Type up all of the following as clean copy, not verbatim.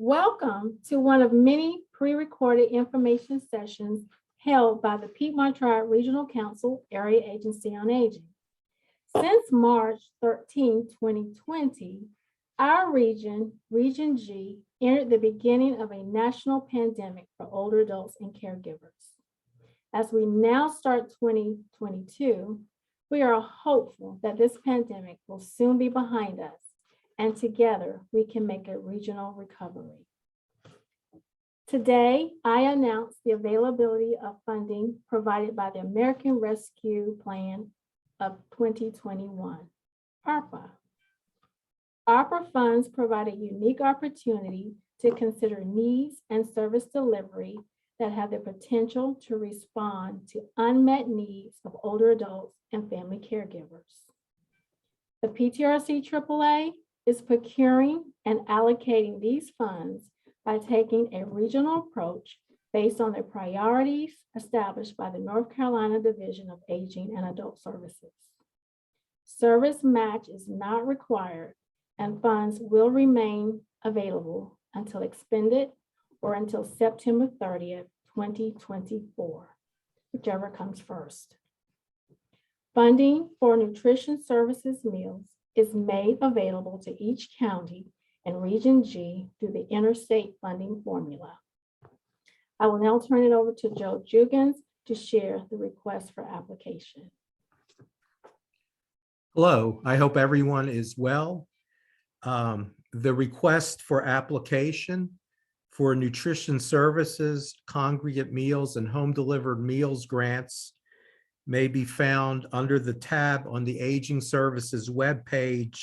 Welcome to one of many pre-recorded information sessions held by the Piedmont Triad Regional Council Area Agency on Aging. Since March 13, 2020, our region, Region G, entered the beginning of a national pandemic for older adults and caregivers. As we now start 2022, we are hopeful that this pandemic will soon be behind us, and together we can make a regional recovery. Today, I announce the availability of funding provided by the American Rescue Plan of 2021, ARPA. ARPA funds provide a unique opportunity to consider needs and service delivery that have the potential to respond to unmet needs of older adults and family caregivers. The PTRC AAA is procuring and allocating these funds by taking a regional approach based on the priorities established by the North Carolina Division of Aging and Adult Services. Service match is not required, and funds will remain available until expended or until September 30th, 2024, whichever comes first. Funding for Nutrition Services Meals is made available to each county and Region G through the interstate funding formula. I will now turn it over to Joe Jugans to share the request for application. Hello, I hope everyone is well. The request for application for nutrition services, congregate meals, and home delivered meals grants may be found under the tab on the Aging Services webpage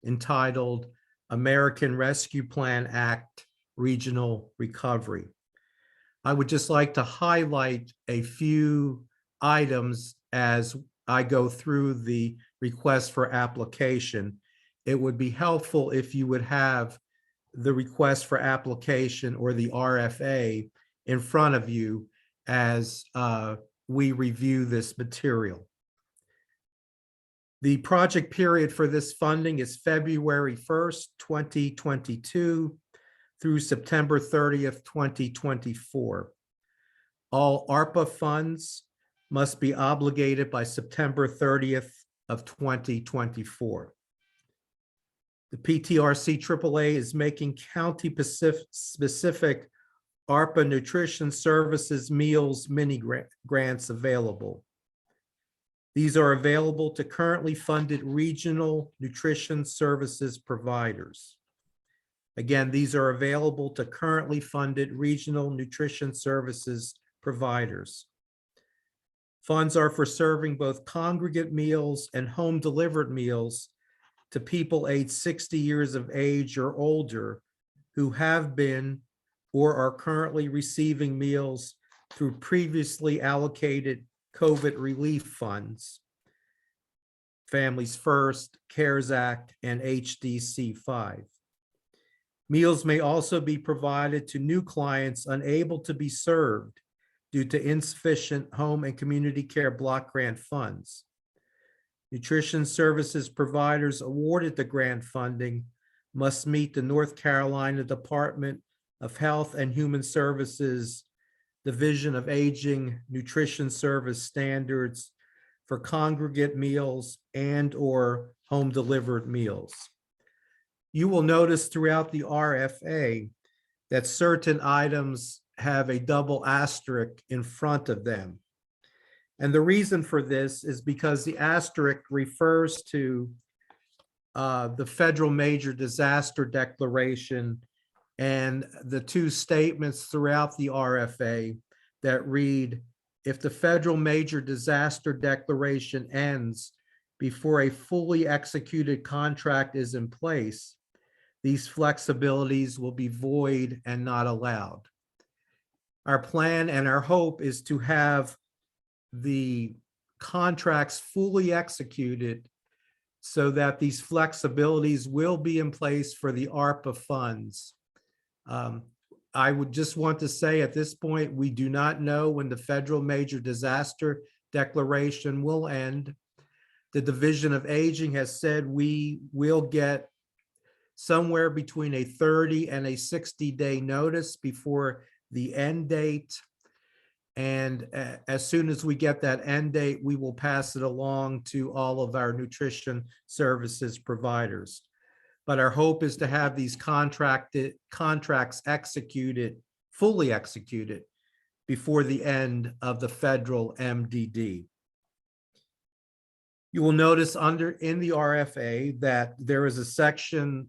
entitled American Rescue Plan Act Regional Recovery. I would just like to highlight a few items as I go through the request for application. It would be helpful if you would have the request for application or the RFA in front of you as we review this material. The project period for this funding is February 1st, 2022 through September 30th, 2024. All ARPA funds must be obligated by September 30th of 2024. The PTRC AAA is making county-specific ARPA Nutrition Services Meals mini grants available. These are available to currently funded regional nutrition services providers. Again, these are available to currently funded regional nutrition services providers. Funds are for serving both congregate meals and home delivered meals to people aged 60 years of age or older who have been or are currently receiving meals through previously allocated COVID relief funds, Families First, CARES Act, and HDC 5. Meals may also be provided to new clients unable to be served due to insufficient home and community care block grant funds. Nutrition services providers awarded the grant funding must meet the North Carolina Department of Health and Human Services Division of Aging Nutrition Service standards for congregate meals and/or home delivered meals. You will notice throughout the RFA that certain items have a double asterisk in front of them. And the reason for this is because the asterisk refers to the federal major disaster declaration and the two statements throughout the RFA that read, if the federal major disaster declaration ends before a fully executed contract is in place, these flexibilities will be void and not allowed. Our plan and our hope is to have the contracts fully executed so that these flexibilities will be in place for the ARPA funds. I would just want to say at this point, we do not know when the federal major disaster declaration will end. The Division of Aging has said we will get somewhere between a 30 and a 60-day notice before the end date. And as soon as we get that end date, we will pass it along to all of our nutrition services providers. But our hope is to have these contracts executed, fully executed, before the end of the federal MDD. You will notice in the RFA that there is a section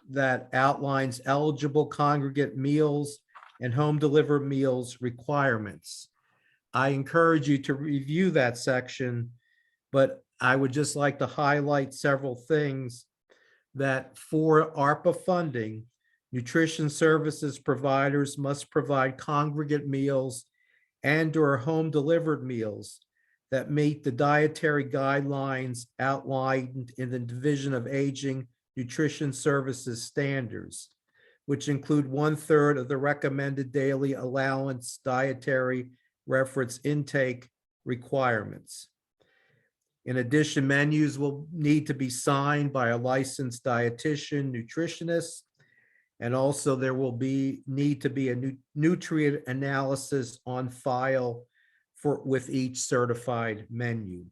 that outlines eligible congregate meals and home delivered meals requirements. I encourage you to review that section, but I would just like to highlight several things that for ARPA funding, nutrition services providers must provide congregate meals and/or home delivered meals that meet the dietary guidelines outlined in the Division of Aging Nutrition Services standards, which include 1/3 of the recommended daily allowance dietary reference intake requirements. In addition, menus will need to be signed by a licensed dietitian, nutritionist, and also there will need to be a nutrient analysis on file with each certified menu.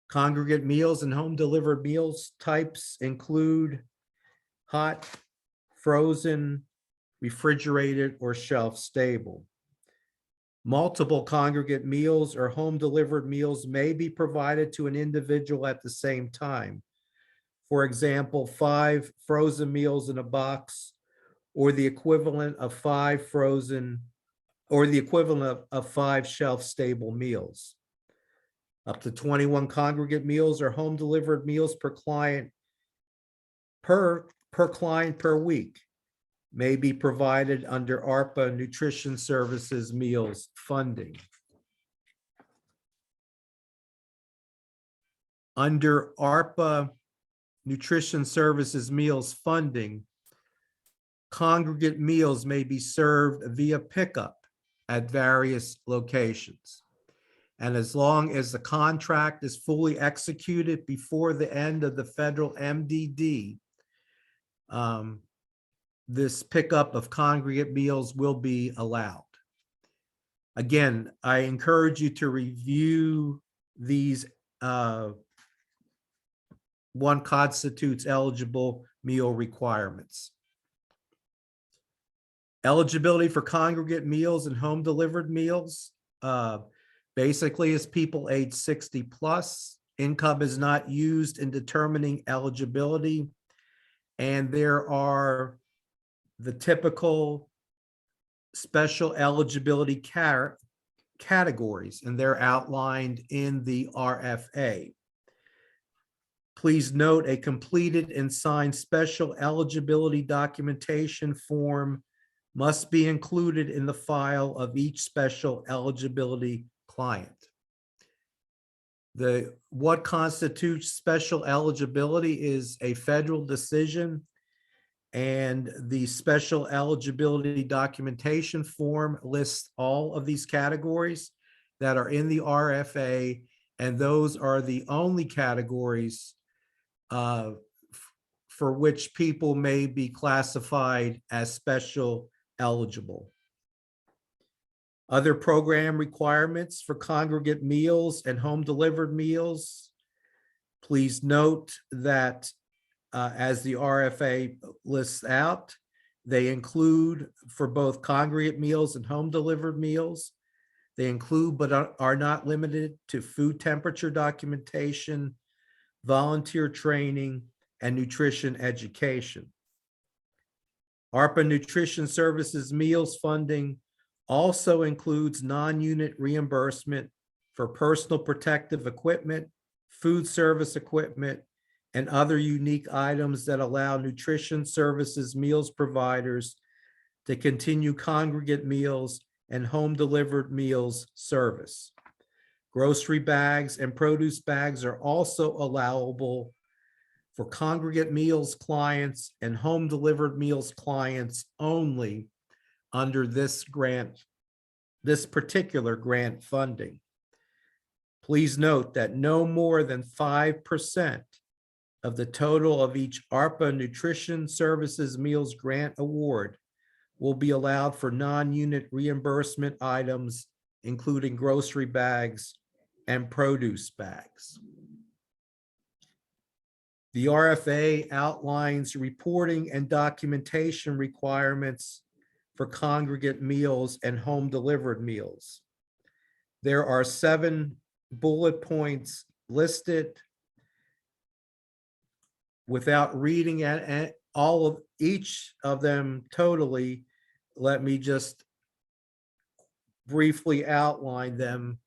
Congregate meals and home delivered meals types include hot, frozen, refrigerated, or shelf stable. Multiple congregate meals or home delivered meals may be provided to an individual at the same time. For example, 5 frozen meals in a box, or the equivalent of 5 frozen, or the equivalent of 5 shelf stable meals. Up to 21 congregate meals or home delivered meals per client per week may be provided under ARPA Nutrition Services Meals funding. Under ARPA Nutrition Services Meals funding, congregate meals may be served via pickup at various locations. And as long as the contract is fully executed before the end of the federal MDD, this pickup of congregate meals will be allowed. Again, I encourage you to review these one constitutes eligible meal requirements. Eligibility for congregate meals and home delivered meals basically is people age 60 plus. Income is not used in determining eligibility. And there are the typical special eligibility categories, and they're outlined in the RFA. Please note a completed and signed special eligibility documentation form must be included in the file of each special eligibility client. What constitutes special eligibility is a federal decision, and the special eligibility documentation form lists all of these categories that are in the RFA, and those are the only categories for which people may be classified as special eligible. Other program requirements for congregate meals and home delivered meals. Please note that as the RFA lists out, they include for both congregate meals and home delivered meals. They include but are not limited to food temperature documentation, volunteer training, and nutrition education. ARPA Nutrition Services Meals funding also includes non-unit reimbursement for personal protective equipment, food service equipment, and other unique items that allow nutrition services meals providers to continue congregate meals and home delivered meals service. Grocery bags and produce bags are also allowable for congregate meals clients and home delivered meals clients only under this grant, this particular grant funding. Please note that no more than 5% of the total of each ARPA Nutrition Services Meals Grant Award will be allowed for non-unit reimbursement items, including grocery bags and produce bags. The RFA outlines reporting and documentation requirements for congregate meals and home delivered meals. There are 7 bullet points listed. Without reading at all of each of them totally, let me just briefly outline them.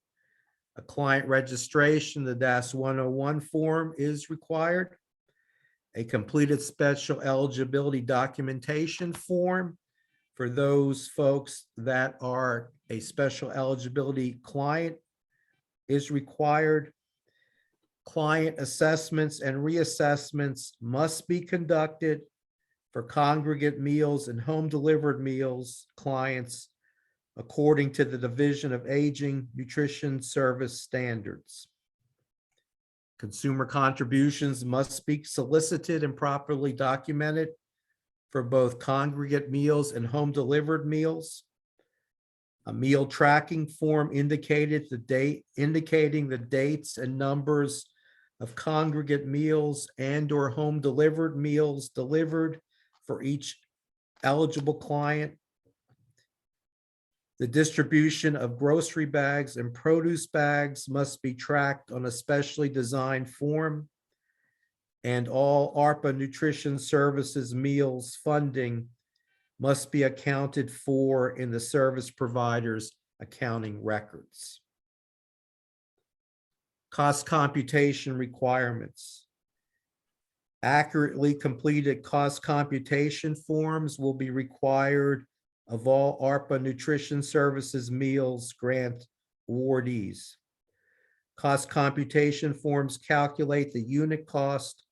A client registration, the DAS 101 form is required. A completed special eligibility documentation form for those folks that are a special eligibility client is required. Client assessments and reassessments must be conducted for congregate meals and home delivered meals clients according to the Division of Aging Nutrition Service Standards. Consumer contributions must be solicited and properly documented for both congregate meals and home delivered meals. A meal tracking form indicating the dates and numbers of congregate meals and or home delivered meals delivered for each eligible client. The distribution of grocery bags and produce bags must be tracked on a specially designed form, and all ARPA Nutrition Services Meals funding must be accounted for in the service provider's accounting records. Cost computation requirements. Accurately completed cost computation forms will be required of all ARPA Nutrition Services Meals grant awardees. Cost computation forms calculate the unit cost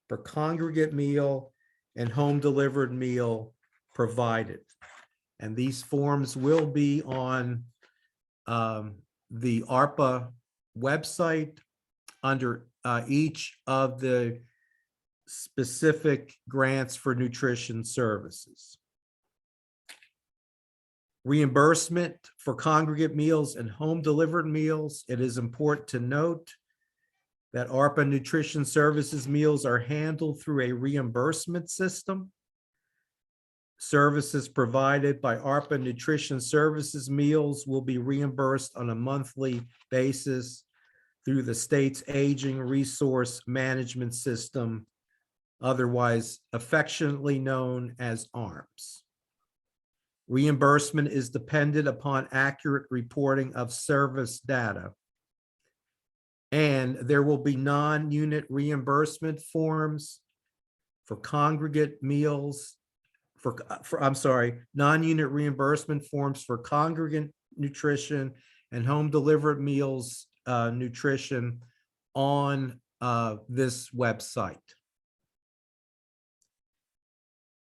per congregate meal and home delivered meal provided. And these forms will be on the ARPA website under each of the specific grants for nutrition services. Reimbursement for congregate meals and home delivered meals. It is important to note that ARPA Nutrition Services Meals are handled through a reimbursement system. Services provided by ARPA Nutrition Services Meals will be reimbursed on a monthly basis through the state's Aging Resource Management System, otherwise affectionately known as ARMS. Reimbursement is dependent upon accurate reporting of service data. And there will be non-unit reimbursement forms for congregate meals, non-unit reimbursement forms for congregate nutrition and home delivered meals nutrition on this website.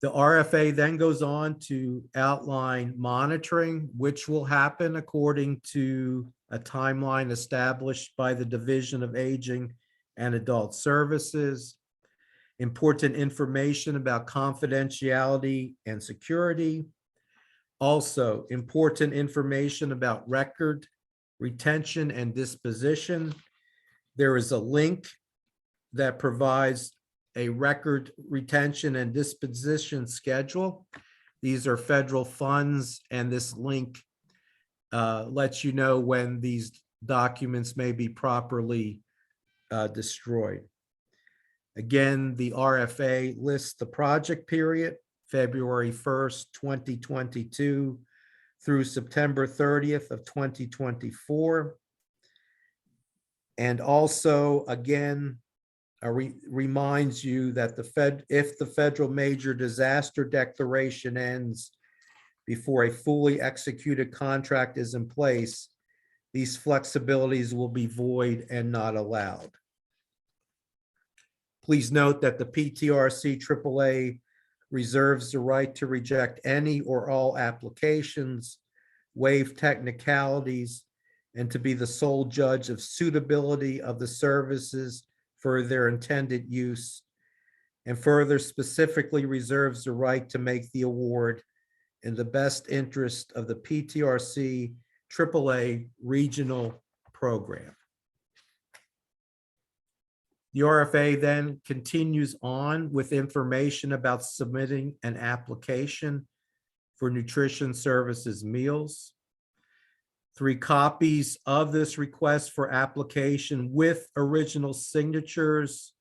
The RFA then goes on to outline monitoring, which will happen according to a timeline established by the Division of Aging and Adult Services. Important information about confidentiality and security. Also, important information about record retention and disposition. There is a link that provides a record retention and disposition schedule. These are federal funds, and this link lets you know when these documents may be properly destroyed. Again, the RFA lists the project period, February 1st, 2022 through September 30th of 2024. And also, again, reminds you that if the federal major disaster declaration ends before a fully executed contract is in place, these flexibilities will be void and not allowed. Please note that the PTRC AAA reserves the right to reject any or all applications, waive technicalities, and to be the sole judge of suitability of the services for their intended use and further specifically reserves the right to make the award in the best interest of the PTRC AAA regional program. The RFA then continues on with information about submitting an application for nutrition services meals. 3 copies of this request for application with original signatures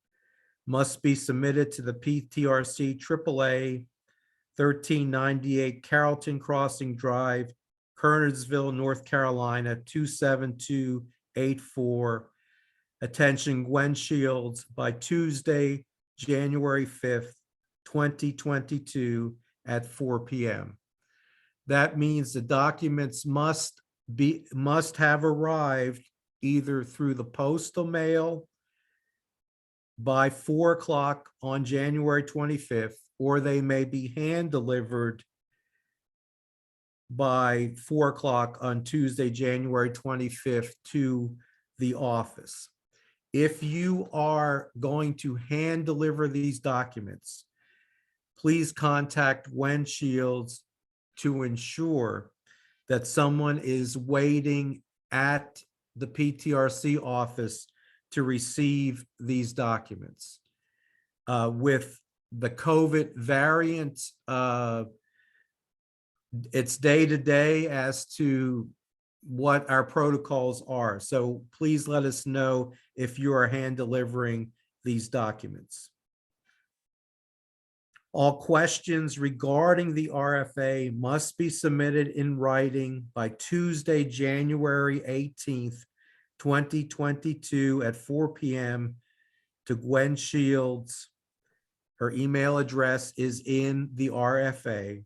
must be submitted to the PTRC AAA 1398 Carrollton Crossing Drive, Kernersville, North Carolina 27284. Attention Gwen Shields by Tuesday, January 5th, 2022 at 4 p.m. That means the documents must have arrived either through the postal mail by 4 o'clock on January 25th, or they may be hand delivered by 4 o'clock on Tuesday, January 25th to the office. If you are going to hand deliver these documents, please contact Gwen Shields to ensure that someone is waiting at the PTRC office to receive these documents. With the COVID variant, it's day to day as to what our protocols are. So please let us know if you are hand delivering these documents. All questions regarding the RFA must be submitted in writing by Tuesday, January 18th, 2022 at 4 p.m. to Gwen Shields. Her email address is in the RFA.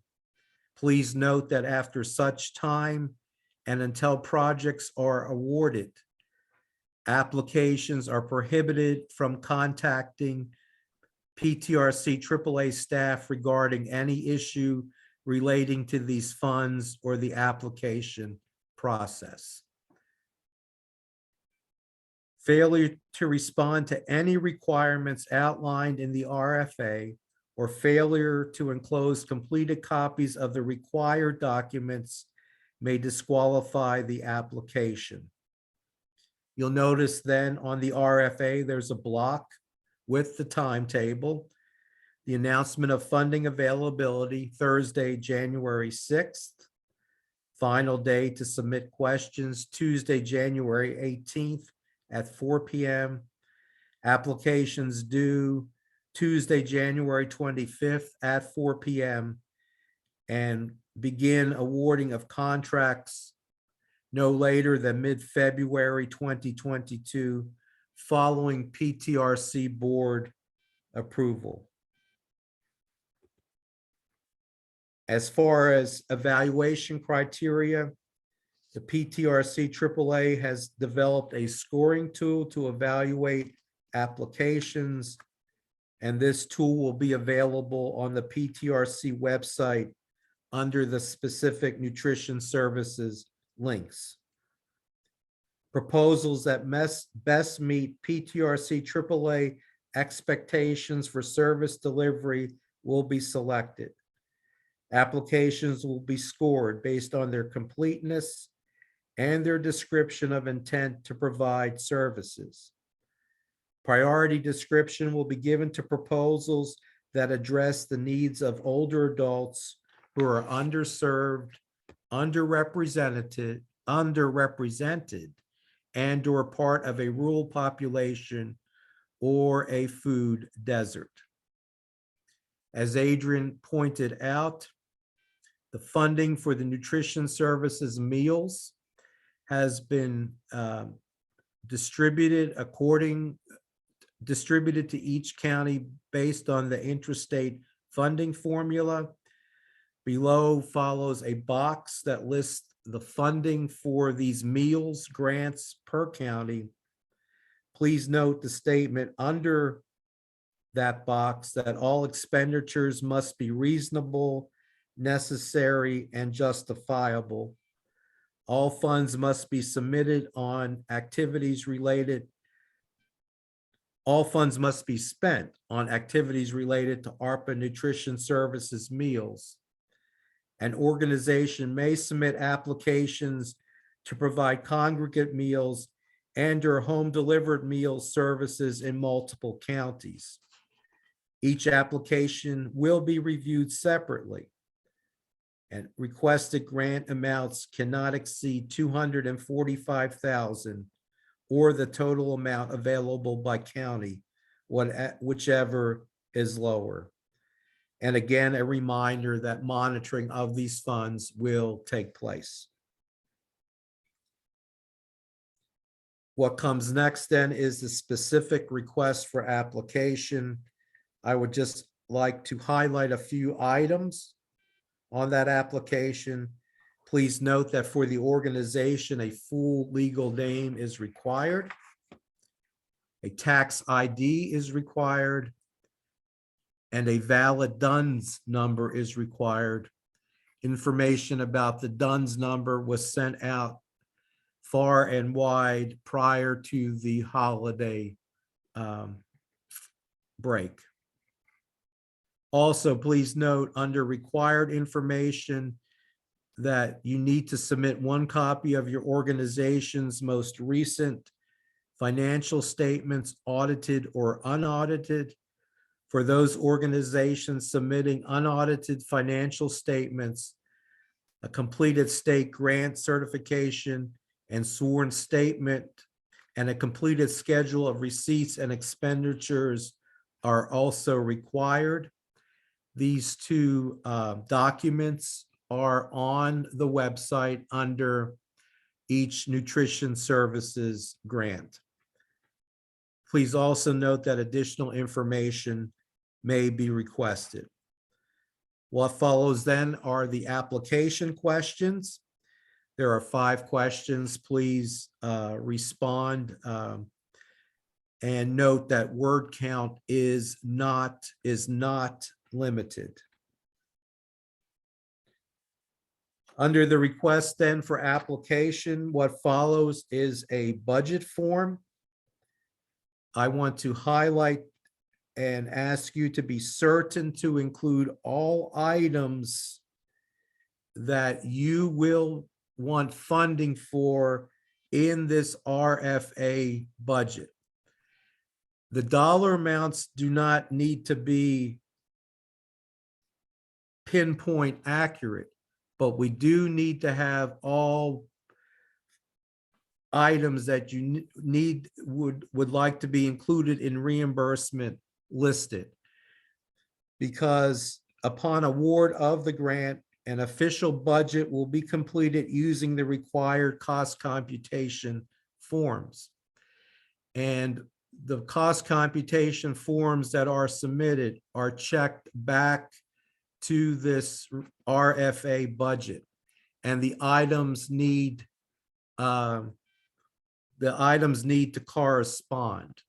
Please note that after such time and until projects are awarded, applications are prohibited from contacting PTRC AAA staff regarding any issue relating to these funds or the application process. Failure to respond to any requirements outlined in the RFA or failure to enclose completed copies of the required documents may disqualify the application. You'll notice then on the RFA, there's a block with the timetable, the announcement of funding availability, Thursday, January 6th, final day to submit questions, Tuesday, January 18th at 4 p.m., applications due Tuesday, January 25th at 4 p.m., and begin awarding of contracts no later than mid-February 2022, following PTRC board approval. As far as evaluation criteria, the PTRC AAA has developed a scoring tool to evaluate applications, and this tool will be available on the PTRC website under the specific nutrition services links. Proposals that best meet PTRC AAA expectations for service delivery will be selected. Applications will be scored based on their completeness and their description of intent to provide services. Priority description will be given to proposals that address the needs of older adults who are underserved, underrepresented, and or part of a rural population or a food desert. As Adrian pointed out, the funding for the nutrition services meals has been distributed to each county based on the intrastate funding formula. Below follows a box that lists the funding for these meals grants per county. Please note the statement under that box that all expenditures must be reasonable, necessary, and justifiable. All funds must be submitted on activities related. All funds must be spent on activities related to ARPA Nutrition Services Meals. An organization may submit applications to provide congregate meals and/or home-delivered meal services in multiple counties. Each application will be reviewed separately, and requested grant amounts cannot exceed $245,000 or the total amount available by county, whichever is lower. And again, a reminder that monitoring of these funds will take place. What comes next then is the specific request for application. I would just like to highlight a few items on that application. Please note that for the organization, a full legal name is required. A tax ID is required, and a valid DUNS number is required. Information about the DUNS number was sent out far and wide prior to the holiday break. Also, please note under required information that you need to submit one copy of your organization's most recent financial statements, audited or unaudited. For those organizations submitting unaudited financial statements, a completed state grant certification and sworn statement, and a completed schedule of receipts and expenditures are also required. These two documents are on the website under each nutrition services grant. Please also note that additional information may be requested. What follows then are the application questions. There are 5 questions. Please respond and note that word count is not limited. Under the request then for application, what follows is a budget form. I want to highlight and ask you to be certain to include all items that you will want funding for in this RFA budget. The dollar amounts do not need to be pinpoint accurate, but we do need to have all items that you would like to be included in reimbursement listed. Because upon award of the grant, an official budget will be completed using the required cost computation forms. And the cost computation forms that are submitted are checked back to this RFA budget, and the items need to correspond.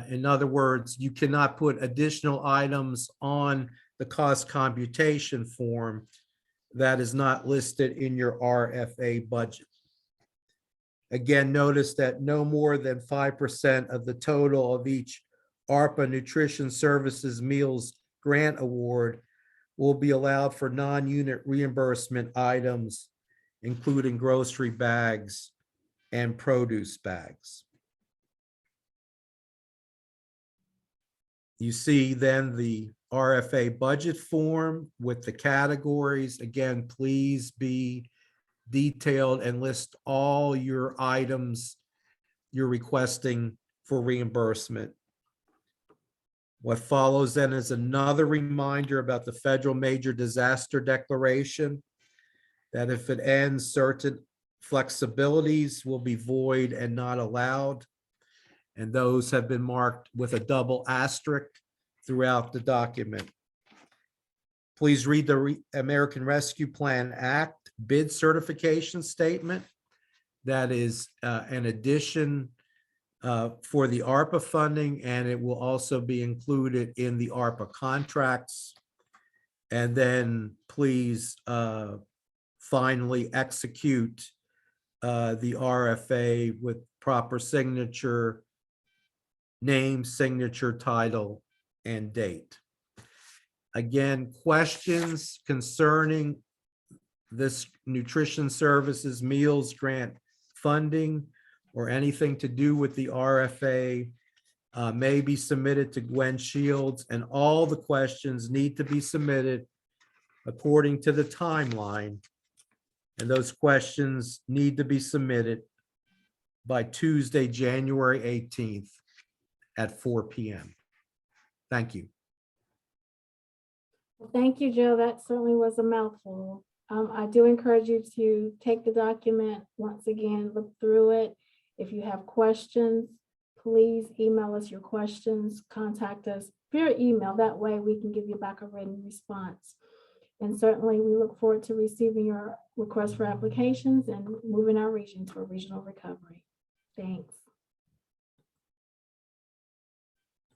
In other words, you cannot put additional items on the cost computation form that is not listed in your RFA budget. Again, notice that no more than 5% of the total of each ARPA Nutrition Services Meals grant award will be allowed for non-unit reimbursement items, including grocery bags and produce bags. You see then the RFA budget form with the categories. Again, please be detailed and list all your items you're requesting for reimbursement. What follows then is another reminder about the federal major disaster declaration, that if it ends, certain flexibilities will be void and not allowed. And those have been marked with a double asterisk throughout the document. Please read the American Rescue Plan Act bid certification statement. That is an addition for the ARPA funding, and it will also be included in the ARPA contracts. And then please finally execute the RFA with proper signature name, signature, title, and date. Again, questions concerning this Nutrition Services Meals Grant funding or anything to do with the RFA may be submitted to Gwen Shields, and all the questions need to be submitted according to the timeline. And those questions need to be submitted by Tuesday, January 18th at 4 p.m. Thank you. Well, thank you, Joe. That certainly was a mouthful. I do encourage you to take the document once again, look through it. If you have questions, please email us your questions, contact us via email. That way we can give you back a written response. And certainly we look forward to receiving your request for applications and moving our region to a regional recovery. Thanks.